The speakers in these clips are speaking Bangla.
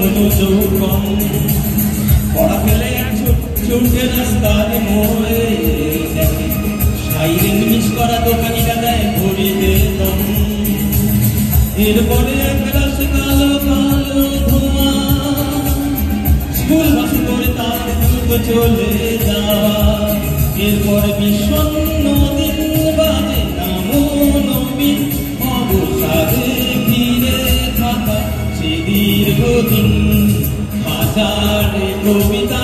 এখনো যৌবন পড়া ফেলে ছুটে রাস্তার মোড়ে দেখে সাইরেন মিস করা দোকানিটা দেয় ঘড়িতে দম। এরপরে একরাশ কালো কালো ধোঁয়া স্কুল বাস করে তার দ্রুত চলে যাওয়া। এরপর বিষণ্ণ দিন বাজে নামো নবীন অবসাদে ঘিরে থাকা সে দীর্ঘদিন। হাজার কবিতা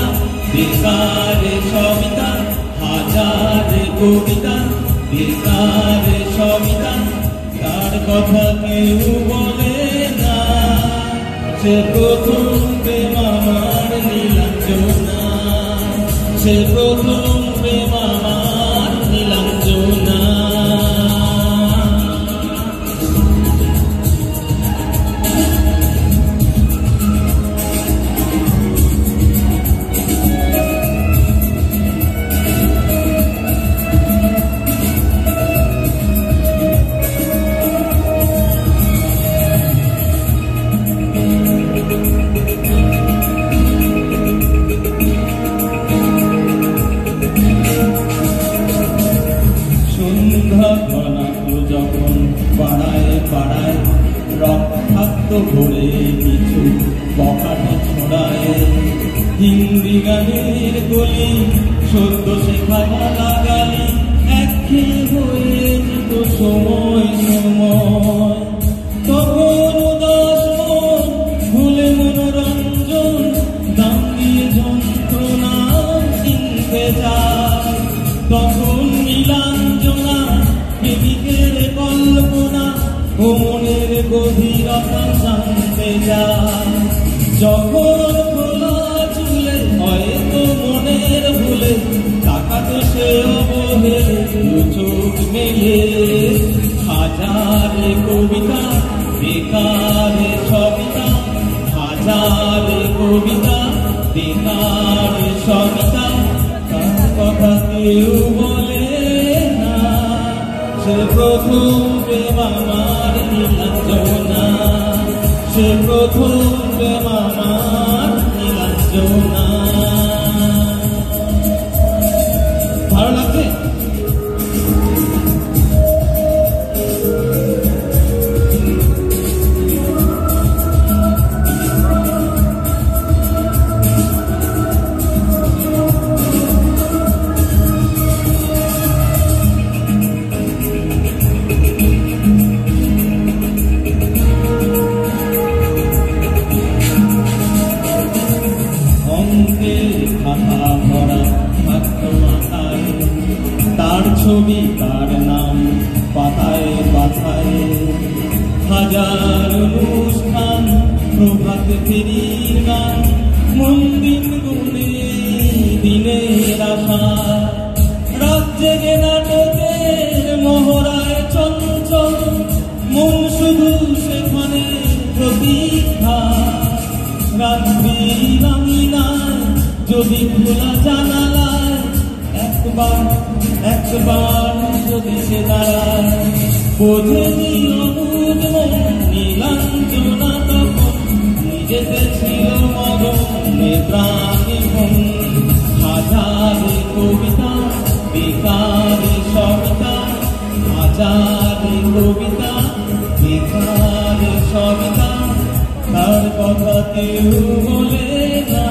বেকার সবিতা, হাজার কবিতা বেকার সবিতা, তার কথা কেউ বলে না। সে প্রথম প্রেম আমার নীলাঞ্জনা, সে প্রথম প্রেম আমার নীলাঞ্জনা। যখন পাড়ায় পাড়ায় রক্তাক্ত ভরে কিছু বকাটা ছড়ায়, হিন্দি গানের গলি সদ্য শেখা লাগালি একঘেয়ে হয়ে যেত সময় সময়। তখন উদাস মন ভুলে মনোরঞ্জন দাম দিয়ে যন্ত্রণা কিনতে যায়। তখন নীলাঞ্জনা প্রেমিকের কল্পনা ও মনের গভীরতা জানতে যায়। যখন খোলা চুলে হয়তো মনের ভুলে তাকাতো সে অবহেলে চোখ মেলে। হাজার কবিতা বেকার সবিতা, হাজার কবিতা বেকার সবিতা, তার কথা কেউ বলে না। সে প্রথম প্রেম আমার নীলাঞ্জনা, সে প্রথম প্রেম আমার নীলাঞ্জনা। ভালো লাগছে? খাতা ভরা থাকতো মাথায় তার ছবি তার নাম পাতায় পাতায়। হাজার অনুষ্ঠান প্রভাত ফেরির গান মন্দির গুনে দিনের আশা। রাত জেগে নাটকের মহড়ায় চঞ্চল মন শুধু সেখানে প্রতীক্ষা। রাত্রি রামিনায় যদি খোলা জানালায় একবার একবার যদি সে দাঁড়ায়, বোঝেনি অনুজ মন নীলাঞ্জনা তখন নিজেতে ছিল মগনে প্রাণে মন। হাজার কবিতা বেকার সবিতা, হাজার কবিতা বেকার সবিতা, তার কথা কেউ বলে না।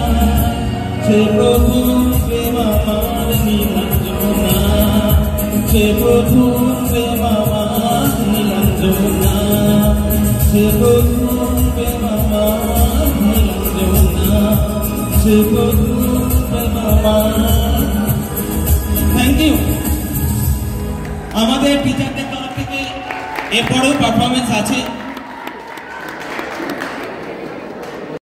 সে প্রথম প্রেম আমার নীলাঞ্জনা, সে প্রথম প্রেম আমার নীলাঞ্জনা, সে প্রথম প্রেম আমার নীলাঞ্জনা, সে প্রথম প্রেম আমার। Thank you. আমাদের টিচারদের তরফ থেকে এরপরেও পারফরমেন্স আছে।